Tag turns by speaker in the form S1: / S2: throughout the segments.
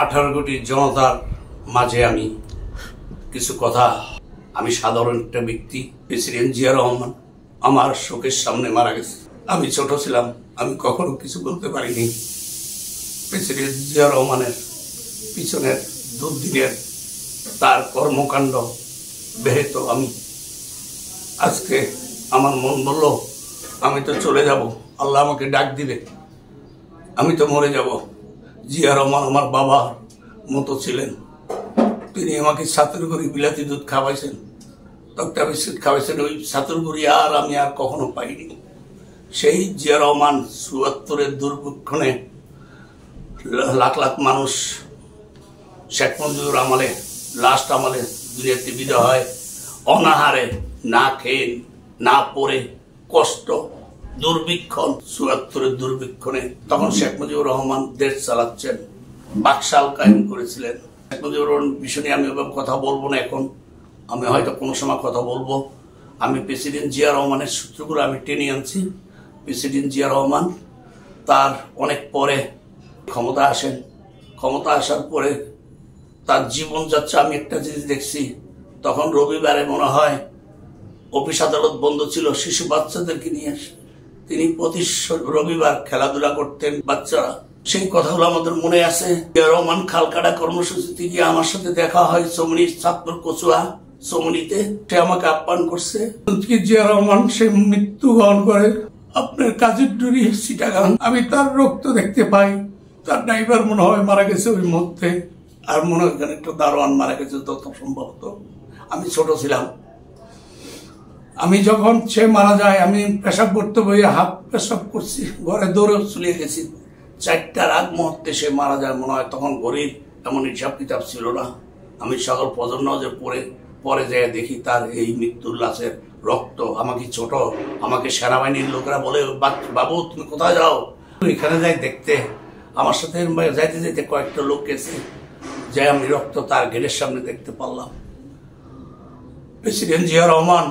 S1: 18 কোটি জনতার মাঝে আমি কিছু কথা। আমি সাধারণ একটা ব্যক্তি। প্রেসিডেন্ট জিয়া রহমান আমার চোখের সামনে মারা গেছে। আমি ছোট ছিলাম, আমি কখনো কিছু বলতে পারিনি। প্রেসিডেন্ট জিয়া রহমানের পিছনের দুর্দিনের তার কর্মকাণ্ড বেহেত আমি আজকে আমার মন বলল আমি তো চলে যাব, আল্লাহ আমাকে ডাক দিবে, আমি তো মরে যাব। জিয়া রহমান আমার বাবার মতো ছিলেন। তিনি আমাকে ছাতুরগুড়ি বিলাতি দুধ খাওয়াইছেন, তক্তা বিস্কুট খাওয়াইছেন। ওই ছাতুরগুড়ি আর আমি আর কখনো পাইনি। সেই জিয়া রহমান ৭৪-এর দুর্ভিক্ষণে লাখ লাখ মানুষ শেখ মুজিবুর আমলে লাস্ট আমলে দুনিয়াতে বিদায় হয় অনাহারে, না খেয়ে না পড়ে, কষ্ট, দুর্ভিক্ষণ। ৭৪-এর দুর্ভিক্ষণে তখন শেখ মুজিবুর রহমান দেশ চালাচ্ছেন, বাকশাল কায়েম করেছিলেন। শেখ মুজিবুর রহমান বিষয়ে আমি ওভাবে কথা বলবো না এখন, আমি হয়তো কোনো সময় কথা বলবো। আমি প্রেসিডেন্ট জিয়া রহমানের সূত্রগুলো আমি টেনে আনছি। প্রেসিডেন্ট জিয়া রহমান তার অনেক পরে ক্ষমতা আসেন। ক্ষমতা আসার পরে তার জীবনযাত্রা আমি একটা জিনিস দেখছি। তখন রবিবারে মনে হয় অফিস আদালত বন্ধ ছিল, শিশু বাচ্চাদেরকে নিয়ে তিনি প্রতি রবিবার খেলাধুলা করতেন বাচ্চারা। সেই কথাগুলো আমাদের মনে আছে। জিয়া রহমান খালকাটা কর্মসূচিতে গিয়ে আমার সাথে দেখা হয় চমনির চাঁদপুর কচুয়া চমনিতে। সে আমাকে আপ্যায়ন করছে। জিয়া রহমান সে মৃত্যুবরণ করে আপনার কাজের ডুরি চিটাগাং। আমি তার রক্ত দেখতে পাই। তার ড্রাইভার মনে হয় মারা গেছে ওই মুহূর্তে, আর মনে হয় একটা দারোয়ান মারা গেছে তত সম্ভবত। আমি ছোট ছিলাম। আমি যখন সে মারা যায় আমি পেশাব করতে বইয়ে হাফ পেশাব করছি, ঘরে দৌড়ে চলে গেছি। 4টার আগ মুহূর্তে সে মারা যায় মনে হয়। তখন ঘড়ির এমন হিসাব কিতাব ছিল না। আমি সকল প্রজন্ম যে পরে যেয়ে দেখি তার এই মৃত্যুর লাশের রক্ত। আমাকে ছোট, আমাকে সেনাবাহিনীর লোকেরা বলে বাবু তুমি কোথায় যাও? এখানে যাই দেখতে। আমার সাথে যাইতে যেতে কয়েকটা লোক গেছে, যে আমি রক্ত তার গেটের সামনে দেখতে পারলাম। প্রেসিডেন্ট জিয়া রহমান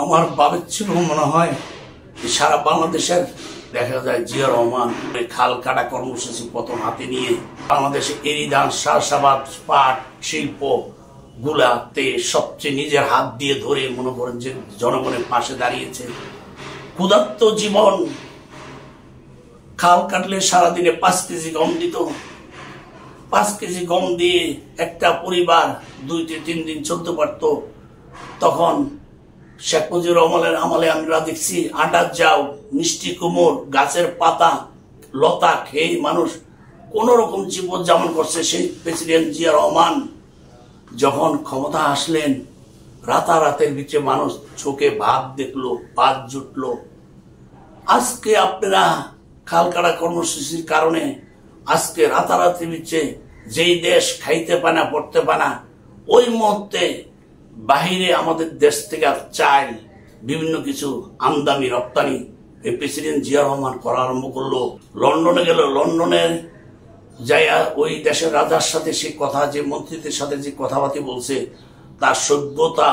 S1: আমার বাবার ছিল মনে হয়। সারা বাংলাদেশের দেখা যায় জিয়া রহমান খাল কাটা কর্মসূচি প্রথম হাতে নিয়ে বাংলাদেশে এরিদান, চাষাবাদ, পাট শিল্প গুলাতে সবচেয়ে নিজের হাত দিয়ে ধরে মনে করেন যে জনগণের পাশে দাঁড়িয়েছে। ক্ষুধার্ত জীবন, খাল কাটলে সারাদিনে 5 কেজি গম দিত। 5 কেজি গম দিয়ে একটা পরিবার 2-3 দিন চলতে পারত। তখন শেখ মুজিবুর রহমানের আমলে আমরা দেখছি আটার জাউ, মিষ্টি কুমড়, গাছের পাতা লতা খেয়ে মানুষ কোন রকম জীবন যাপন করছে। সেই প্রেসিডেন্ট জিয়া রহমান যখন ক্ষমতা আসলেন, রাতারাতের ভিতরে মানুষ চোখে ভাত দেখলো, ভাত জুটলো। আজকে আপনারা খালকাটা কর্মসূচির কারণে আজকে রাতারাতি ভিতরে যেই দেশ খাইতে পায় না, পড়তে পায় না, ওই মুহূর্তে বাহিরে আমাদের দেশ থেকে চাল বিভিন্ন কিছু আমদানি রপ্তানি এই প্রেসিডেন্ট জিয়া রহমান করা আরম্ভ করলো। লন্ডনে গেল, লন্ডনে যাইয়া ওই দেশের রাজার সাথে সে কথা, যে মন্ত্রীদের সাথে যে কথাবার্তা বলছে, তার সভ্যতা,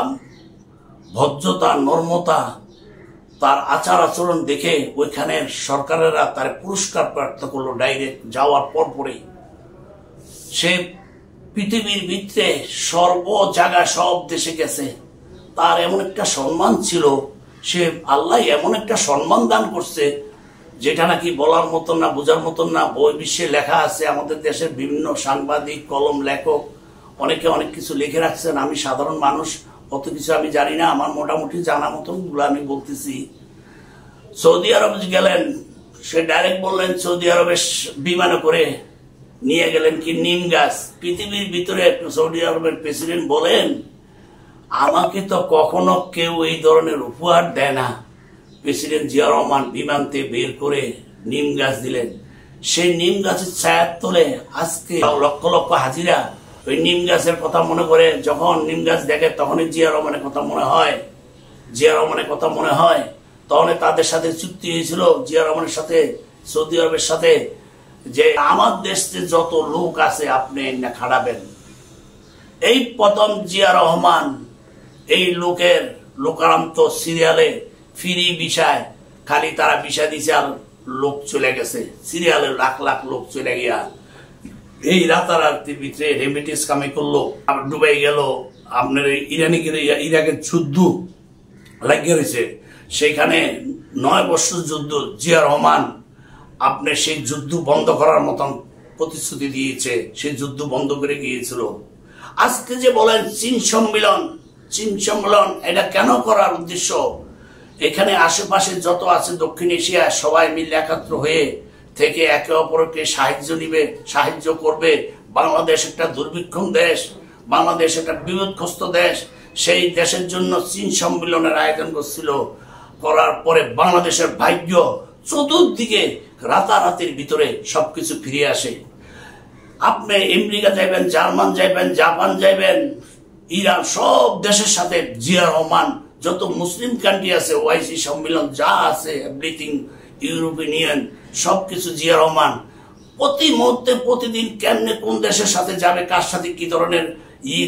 S1: ভদ্রতা, নর্মতা, তার আচার আচরণ দেখে ওইখানের সরকারেরা তার পুরস্কার প্রাপ্ত করলো ডাইরেক্ট যাওয়ার পরপরই। সে পৃথিবীর ভিতরে সর্ব জায়গায় সব দেশে গেছে। তার এমন একটা সম্মান ছিল, সে আল্লাহ এমন একটা সম্মান দান করছে যেটা নাকি বলার মতন না, বোঝার মতন না। বই বিশ্বে লেখা আছে। আমাদের দেশের বিভিন্ন সাংবাদিক, কলম লেখক অনেকে অনেক কিছু লিখে রাখছেন। আমি সাধারণ মানুষ, অত কিছু আমি জানি না। আমার মোটামুটি জানা মতন গুলো আমি বলতেছি। সৌদি আরব গেলেন, সে ডাইরেক্ট বললেন সৌদি আরবের বিমানে করে নিয়ে গেলেন কি নিম গাছ। পৃথিবীর ভিতরে সৌদি আরবের প্রেসিডেন্ট বলেন আমাকে তো কখনো কেউ এই ধরনের উপহার দেয় না। প্রেসিডেন্ট জিয়া রহমান বিমানতে বের করে নিম গাছ দিলেন। সেই নিম গাছের ছায়ার তলে আজকে লক্ষ লক্ষ হাজিরা ওই নিম গাছের কথা মনে করে। যখন নিম গাছ দেখে তখনই জিয়া রহমানের কথা মনে হয়। জিয়া রহমানের কথা মনে হয়। তখন তাদের সাথে চুক্তি হয়েছিল জিয়া রহমানের সাথে সৌদি আরবের সাথে, যে আমার দেশে যত লোক আছে আপনি না খাড়াবেন। এই প্রথম জিয়া রহমান এই লোকের লোকারান্ত সিরিয়ালে ফ্রি বিষয়, খালি তারা বিষয় দিছে আর লোক চলে গেছে। সিরিয়ালে লাখ লাখ লোক চলে গিয়া এই রাতারাতির ভিতরে রেমিটেন্স কামাই করলো, ডুবাই গেল, আপনার ইরাকের যুদ্ধ লাগিয়ে রয়েছে, সেখানে 9 বছর যুদ্ধ। জিয়া রহমান আপনি সেই যুদ্ধ বন্ধ করার মতন প্রতিশ্রুতি দিয়েছে, সেই যুদ্ধ বন্ধ করে গিয়েছিল। আজকে যে বলেন চীন সম্মেলন এটা কেন করার উদ্দেশ্য? এখানে আশেপাশে যত আছে দক্ষিণ এশিয়া সবাই মিলে একাত্র হয়ে থেকে একে অপরকে সাহায্য করবে। বাংলাদেশ একটা দুর্ভিক্ষণ দেশ, বাংলাদেশ একটা বিপদগ্রস্ত দেশ, সেই দেশের জন্য চীন সম্মেলনের আয়োজন করছিল। করার পরে বাংলাদেশের ভাগ্য চতুর্দিকে রাতারাতির ভিতরে সবকিছু ফিরে আসে। আপনি আমেরিকা যাইবেন, জার্মান যাইবেন, জাপান যাইবেন, ইরান, সব দেশের সাথে জিয়া রহমান, যত মুসলিম কান্ট্রি আছে, ওআইসি সম্মেলন যা আছে, এভরিথিং, ইউরোপিয়ান ইউনিয়ন, সবকিছু জিয়া রহমান প্রতি মুহূর্তে প্রতিদিন কেমনে কোন দেশের সাথে যাবে, কার সাথে কি ধরনের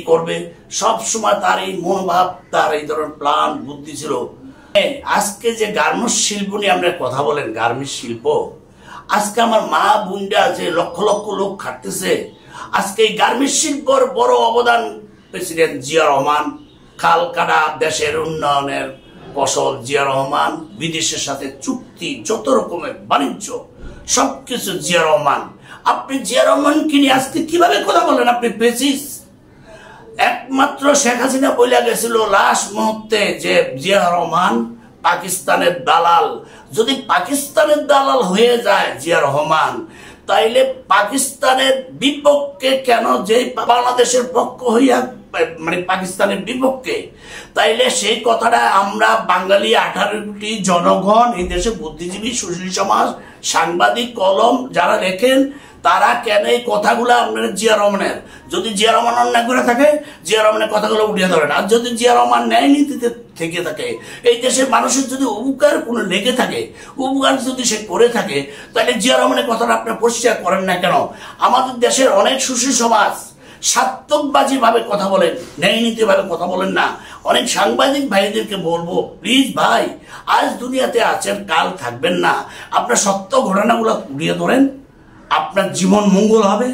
S1: করবে, সব সময় তার এই মনোভাব, তার এই ধরনের প্ল্যান বুদ্ধি ছিল। আজকে যে গার্মেন্টস শিল্প নিয়ে আমরা কথা বলেন, গার্মেন্টস শিল্প, আজকে আমার মা বোনরা যে লক্ষ লক্ষ লোক খাটতেছে, আজকে এই গার্মেন্টস শিল্পর বড় অবদান প্রেসিডেন্ট জিয়া রহমান। খাল কাটা দেশের উন্নয়নের ফসল জিয়া রহমান, বিদেশের সাথে চুক্তি, যত রকমের বাণিজ্য, সবকিছু জিয়া রহমান। আপনি জিয়া রহমানকে নিয়ে আজকে কিভাবে কথা বলেন? আপনি পেয়েছিস একমাত্র শেখ হাসিনা বলে গেছিল লাস্ট মুহূর্তে যে জিয়া রহমান পাকিস্তানের দালাল। যদি পাকিস্তানের দালাল হয়ে যায় জিয়া রহমান, তাইলে পাকিস্তানের বিপক্ষে কেন, যে বাংলাদেশের পক্ষ হইয়া মানে পাকিস্তানের বিপক্ষে, তাইলে সেই কথাটা আমরা বাঙালি 18 কোটি জনগণ, এই দেশে বুদ্ধিজীবী, সুশীল সমাজ, সাংবাদিক, কলম যারা লেখেন, তারা কেন এই কথাগুলো আপনার জিয়া রহমানের, যদি জিয়া রহমান অন্যায় করে থাকে জিয়া রহমানের কথাগুলো উঠিয়ে ধরেন। আর যদি জিয়া রহমান ন্যায় নীতিতে থেকে থাকে, এই দেশের মানুষের যদি উপকার কোনো লেগে থাকে, উপকার যদি সে করে থাকে, তাহলে জিয়া রহমানের কথাটা আপনি পরিষ্কার করেন না কেন? আমাদের দেশের অনেক সুশীল সমাজ স্বার্থকবাজি ভাবে কথা বলেন, ন্যায় নীতি ভাবে কথা বলেন না। অনেক সাংবাদিক ভাইদেরকে বলবো, প্লিজ ভাই, আজ দুনিয়াতে আছেন, কাল থাকবেন না, আপনার সত্য ঘটনাগুলো উড়িয়ে ধরেন, আপনার জীবন মঙ্গল হবে।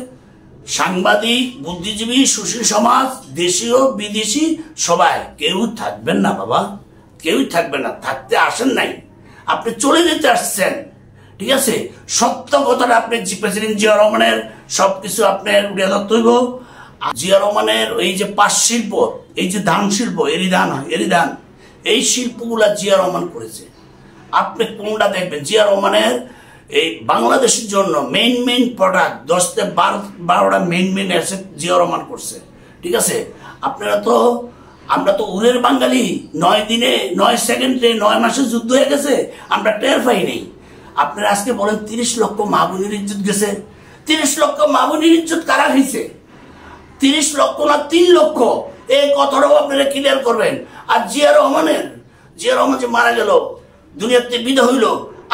S1: সাংবাদিক, বুদ্ধিজীবী, সুশীল সমাজ, দেশীয় বিদেশি সবাই কেউ থাকবেন না বাবা, কেউই থাকবেন না, থাকতে আসেন নাই, আপনি চলে যেতে আসছেন, ঠিক আছে? সত্য কথাটা আপনি প্রেসিডেন্ট জিয়া রহমানের সবকিছু আপনার উড়িয়ে ধরতে হইব। জিয়া রহমানের এই যে পাট শিল্প, এই যে ধান শিল্প, এরিধান, এই শিল্পগুলা জিয়া রহমান করেছে। আপনি কোনটা দেখবেন? জিয়া রহমানের এই বাংলাদেশের জন্য মেইন প্রোডাক্ট 10 থেকে 12টা মেইন অ্যাসেট জিয়া রহমান করছে, ঠিক আছে? আমরা তো উরের বাঙালি, 9 দিনে 9 সেকেন্ডে 9 মাসে যুদ্ধ হয়ে গেছে, আমরা টের পাই নেই। আপনারা আজকে বলেন 30 লক্ষ মা বোনের ইজ্জত গেছে। 30 লক্ষ মা বোনের ইজ্জত কারা হয়েছে? 30 লক্ষ না 3 লক্ষ, এই কথাটাও আপনারা ক্লিয়ার করবেন। আর জিয়া রহমান যে মারা গেল, দুনিয়াতে বিদায় হইল,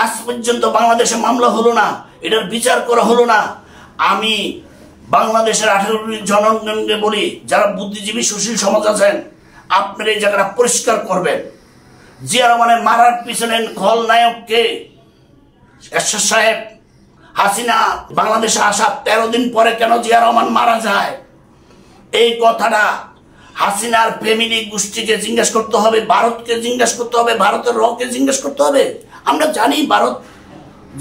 S1: আজ পর্যন্ত বাংলাদেশে মামলা হলো না, এটার বিচার করা হলো না। আমি বাংলাদেশের 18 কোটি জনগণকে বলি, যারা বুদ্ধিজীবী, সুশীল সমাজ আছেন, আপনারা এই জায়গাটা পরিষ্কার করবেন। জিয়া রহমানের মারার পিছনে খলনায়ক কে? এরশাদ সাহেব। হাসিনা বাংলাদেশে আসা 13 দিন পরে কেন জিয়া রহমান মারা যায়? এই কথাটা হাসিনার ফ্যামিলি গোষ্ঠীকে জিজ্ঞেস করতে হবে, ভারতকে জিজ্ঞেস করতে হবে, ভারতের রকে জিজ্ঞেস করতে হবে। আমরা জানি ভারত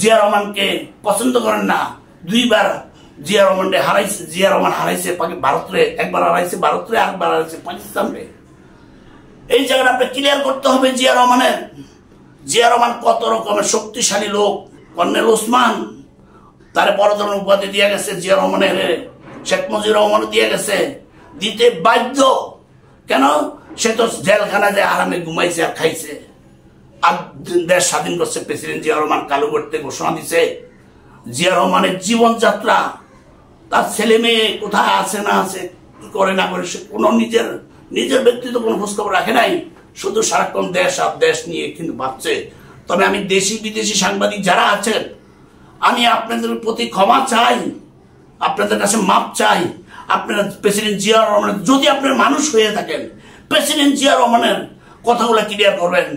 S1: জিয়া রহমানকে পছন্দ করেন না। 2 বার জিয়া রহমান হারাইছে ভারতরে, একবার হারাইছে ভারতরে, আরেকবার হারাইছে পাকিস্তানরে। এই জায়গাটা আপনি ক্লিয়ার করতে হবে। জিয়া রহমান কত রকমের শক্তিশালী লোক। কর্নেল ওসমান তার বড় ধরনের উপাধি দিয়ে গেছে জিয়া রহমানের, শেখ মুজিবুর রহমানও দিয়ে গেছে, দিতে বাধ্য। কেন? সে তো জেলখানায় যায় আরামে ঘুমাইছে আর খাইছে। আর দেশ স্বাধীন করছে প্রেসিডেন্ট জিয়া রহমান, কালো করতে ঘোষণা দিছে। জিয়া রহমানের জীবনযাত্রা, তার ছেলে মেয়ে কোথায় আছে না আছে, কি করে না করে, সে কোনো নিজের ব্যক্তিত্ব কোনো খোঁজখবর রাখে নাই, শুধু সারাক্ষণ দেশ আর দেশ নিয়ে কিন্তু ভাবছে। তবে আমি দেশি বিদেশি সাংবাদিক যারা আছেন, আমি আপনাদের প্রতি ক্ষমা চাই, আপনাদের কাছে মাপ চাই। আপনারা প্রেসিডেন্ট জিয়া রহমানের, যদি আপনার মানুষ হয়ে থাকেন, প্রেসিডেন্ট জিয়া রহমানের কথাগুলো ক্লিয়ার করবেন।